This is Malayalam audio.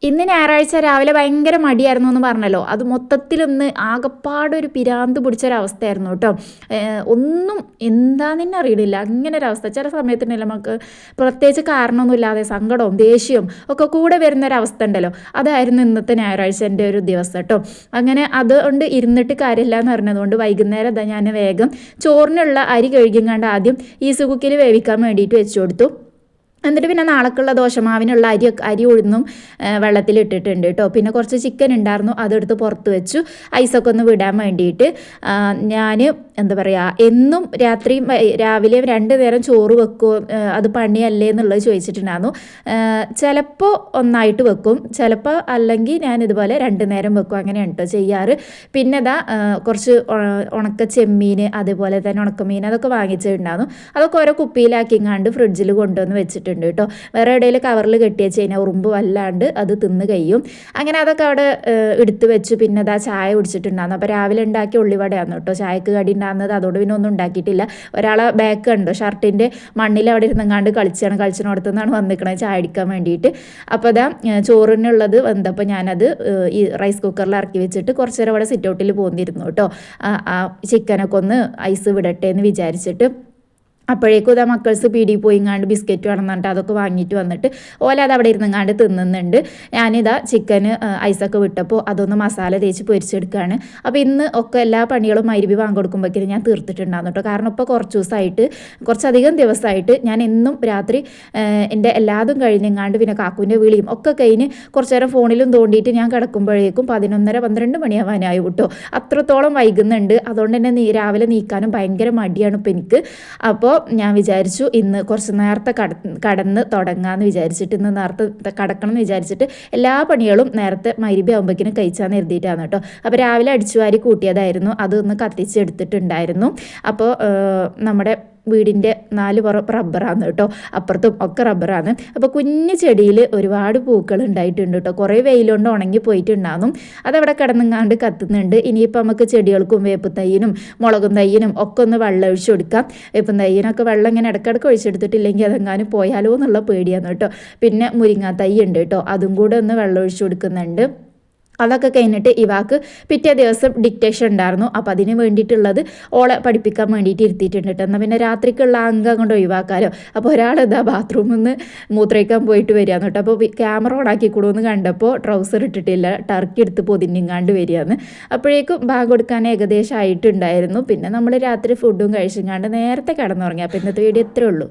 ഇന്ന് ഞായറാഴ്ച രാവിലെ ഭയങ്കര മടിയായിരുന്നു എന്ന് പറഞ്ഞല്ലോ, അത് മൊത്തത്തിലൊന്ന് ആകപ്പാടൊരു പിരാന്ത് പിടിച്ചൊരവസ്ഥയായിരുന്നു കേട്ടോ. ഒന്നും എന്താന്ന് തന്നെ അറിയണില്ല, അങ്ങനെ ഒരവസ്ഥ. ചില സമയത്തുണ്ടല്ലോ നമുക്ക് പ്രത്യേകിച്ച് കാരണമൊന്നുമില്ലാതെ സങ്കടവും ദേഷ്യവും ഒക്കെ കൂടെ വരുന്നൊരവസ്ഥ ഉണ്ടല്ലോ, അതായിരുന്നു ഇന്നത്തെ ഞായറാഴ്ചൻ്റെ ഒരു ദിവസം കേട്ടോ. അങ്ങനെ അതുകൊണ്ട് ഇരുന്നിട്ട് കാര്യമില്ല എന്ന് പറഞ്ഞതുകൊണ്ട് വൈകുന്നേരം ഞാൻ വേഗം ചോറിനുള്ള അരി കഴുകിങ്ങാണ്ട് ആദ്യം ഈസ് കുക്കിൽ വേവിക്കാൻ വേണ്ടിയിട്ട് വെച്ചു കൊടുത്തു. എന്നിട്ട് പിന്നെ നാളേക്കുള്ള ദോശമാവിനുള്ള അരി ഉഴുന്നും വെള്ളത്തിലിട്ടിട്ടുണ്ട് കേട്ടോ. പിന്നെ കുറച്ച് ചിക്കൻ ഉണ്ടായിരുന്നു, അതെടുത്ത് പുറത്ത് വെച്ചു ഐസൊക്കെ ഒന്ന് വിടാൻ വേണ്ടിയിട്ട്. ഞാൻ എന്താ പറയുക, എന്നും രാവിലെ 2 നേരം ചോറ് വെക്കും, അത് പണിയല്ലേ എന്നുള്ളത് ചോദിച്ചിട്ടുണ്ടായിരുന്നു. ചിലപ്പോൾ ഒന്നായിട്ട് വെക്കും, ചിലപ്പോൾ അല്ലെങ്കിൽ ഞാൻ ഇതുപോലെ 2 നേരം വെക്കും, അങ്ങനെയാണ് കേട്ടോ ചെയ്യാറ്. പിന്നെ കുറച്ച് ഉണക്ക ചെമ്മീൻ, അതുപോലെ തന്നെ ഉണക്കമീൻ അതൊക്കെ വാങ്ങിച്ചിട്ടുണ്ടായിരുന്നു. അതൊക്കെ ഓരോ കുപ്പിയിലാക്കിങ്ങാണ്ട് ഫ്രിഡ്ജിൽ കൊണ്ടുവന്ന് വെച്ചിട്ടുണ്ട് കേട്ടോ. വേറെ ഇടയിൽ കവറിൽ കെട്ടി വെച്ച് കഴിഞ്ഞാൽ ഉറുമ്പ് വല്ലാണ്ട് അത് തിന്ന് കഴിയും. അങ്ങനെ അതൊക്കെ അവിടെ എടുത്ത് വെച്ചു. പിന്നെ ചായ കുടിച്ചിട്ടുണ്ടായിരുന്നു. അപ്പോൾ രാവിലെ ഉണ്ടാക്കിയ ഉള്ളിവടയാണ് കേട്ടോ ചായക്ക് കടി ഉണ്ടാകുന്നത്. അതുകൊണ്ട് പിന്നെ ഒന്നും ഉണ്ടാക്കിയിട്ടില്ല. ഒരാളെ ബാക്ക് കണ്ടോ, ഷർട്ടിൻ്റെ മണ്ണിൽ അവിടെ ഇരുന്നങ്ങാണ്ട് കളിച്ചിനോടത്തുനിന്നാണ് വന്നിക്കണത് ചായ അടിക്കാൻ വേണ്ടിയിട്ട്. അപ്പോൾ ചോറിനുള്ളത് വന്നപ്പോൾ ഞാനത് ഈ റൈസ് കുക്കറിൽ ഇറക്കി വെച്ചിട്ട് കുറച്ച് നേരം അവിടെ സിറ്റ് ഔട്ടിൽ പോന്നിരുന്നു കേട്ടോ. ആ ചിക്കനൊക്കെ ഒന്ന് ഐസ് വിടട്ടെ എന്ന് വിചാരിച്ചിട്ട്. അപ്പോഴേക്കും മക്കൾസ് പീടിയിൽ പോയിങ്ങാണ്ട് ബിസ്ക്കറ്റ് വേണം എന്നിട്ട് അതൊക്കെ വാങ്ങിയിട്ട് വന്നിട്ട് അത് അവിടെ ഇരുന്നങ്ങാണ്ട് തിന്നുന്നുണ്ട്. ഞാനിതാ ചിക്കന് ഐസൊക്കെ വിട്ടപ്പോൾ അതൊന്ന് മസാല തേച്ച് പൊരിച്ചെടുക്കുകയാണ്. അപ്പോൾ ഇന്ന് ഒക്കെ എല്ലാ പണികളും മഗ്‌രിബ് ബാങ്ക് കൊടുക്കുമ്പോഴേക്കും ഞാൻ തീർത്തിട്ടുണ്ടായിരുന്നു കേട്ടോ. കാരണം ഇപ്പോൾ കുറച്ചധികം ദിവസമായിട്ട് ഞാൻ എന്നും രാത്രി എൻ്റെ എല്ലാതും കഴിഞ്ഞെങ്ങാണ്ട് പിന്നെ കാക്കുവിൻ്റെ വിളിയും ഒക്കെ കഴിഞ്ഞ് കുറച്ച് നേരം ഫോണിലും തോണ്ടിയിട്ട് ഞാൻ കിടക്കുമ്പോഴേക്കും 11:30-12 മണിയാവാനായി കേട്ടോ. അത്രത്തോളം വൈകുന്നുണ്ട്. അതുകൊണ്ട് തന്നെ രാവിലെ നീക്കാനും ഭയങ്കര മടിയാണ് ഇപ്പോൾ എനിക്ക്. അപ്പോൾ ഞാൻ വിചാരിച്ചു ഇന്ന് കുറച്ച് നേരത്തെ കടന്ന് തുടങ്ങാമെന്ന് വിചാരിച്ചിട്ട്, ഇന്ന് നേരത്തെ കടക്കണം എന്ന് വിചാരിച്ചിട്ട് എല്ലാ പണികളും നേരത്തെ മഗ്‌രിബ് ആകുമ്പോഴേക്കിനും കഴിച്ചാന്ന് എഴുതിയിട്ടാണ് കേട്ടോ. അപ്പോൾ രാവിലെ അടിച്ചുവാരി കൂട്ടിയതായിരുന്നു, അതൊന്ന് കത്തിച്ചെടുത്തിട്ടുണ്ടായിരുന്നു. അപ്പോൾ നമ്മുടെ വീടിൻ്റെ 4 പുറം റബ്ബറാണ് കേട്ടോ, അപ്പുറത്തും ഒക്കെ റബ്ബറാണ്. അപ്പോൾ കുഞ്ഞു ചെടിയിൽ ഒരുപാട് പൂക്കൾ ഉണ്ടായിട്ടുണ്ട് കേട്ടോ. കുറേ വെയിലുകൊണ്ട് ഉണങ്ങി പോയിട്ടുണ്ടാകും, അതവിടെ കിടന്നങ്ങാണ്ട് കത്തുന്നുണ്ട്. ഇനിയിപ്പോൾ നമുക്ക് ചെടികൾക്കും വേപ്പ് തൈയിനും മുളകും തൈയിനും ഒക്കെ ഒന്ന് വെള്ളം ഒഴിച്ചു കൊടുക്കാം. വേപ്പും തൈയിനൊക്കെ വെള്ളം ഇങ്ങനെ ഇടയ്ക്കിടയ്ക്ക് ഒഴിച്ചെടുത്തിട്ടില്ലെങ്കിൽ അതെങ്ങാനും പോയാലോ എന്നുള്ള പേടിയാണ് കേട്ടോ. പിന്നെ മുരിങ്ങാ തൈ ഉണ്ട് കേട്ടോ, അതും കൂടെ ഒന്ന് വെള്ളം ഒഴിച്ചു കൊടുക്കുന്നുണ്ട്. അതൊക്കെ കഴിഞ്ഞിട്ട് ഇവാക്ക് പിറ്റേ ദിവസം ഡിക്റ്റേഷൻ ഉണ്ടായിരുന്നു. അപ്പോൾ അതിന് വേണ്ടിയിട്ടുള്ളത് ഓളെ പഠിപ്പിക്കാൻ വേണ്ടിയിട്ട് ഇരുത്തിയിട്ടുണ്ട് കേട്ടോ. എന്നാൽ പിന്നെ രാത്രിക്കുള്ള അംഗം കൊണ്ട് ഒഴിവാക്കാമല്ലോ. അപ്പോൾ ഒരാൾ ബാത്റൂമിൽ നിന്ന് മൂത്രയിക്കാൻ പോയിട്ട് വരികയാണ് കേട്ടോ. അപ്പോൾ ക്യാമറ ഓണാക്കി കൂടുമെന്ന് കണ്ടപ്പോൾ ട്രൗസർ ഇട്ടിട്ടില്ല, ടർക്കി എടുത്ത് പൊതിഞ്ഞിങ്ങാണ്ട് വരികയാണ്. അപ്പോഴേക്കും ബാങ്ക് കൊടുക്കാൻ ഏകദേശം ആയിട്ടുണ്ടായിരുന്നു. പിന്നെ നമ്മൾ രാത്രി ഫുഡും കഴിച്ചിങ്ങാണ്ട് നേരത്തെ കിടന്നുറങ്ങി. അപ്പോൾ ഇന്നത്തെ വീഡിയോ ഇത്രയേ ഉള്ളൂ.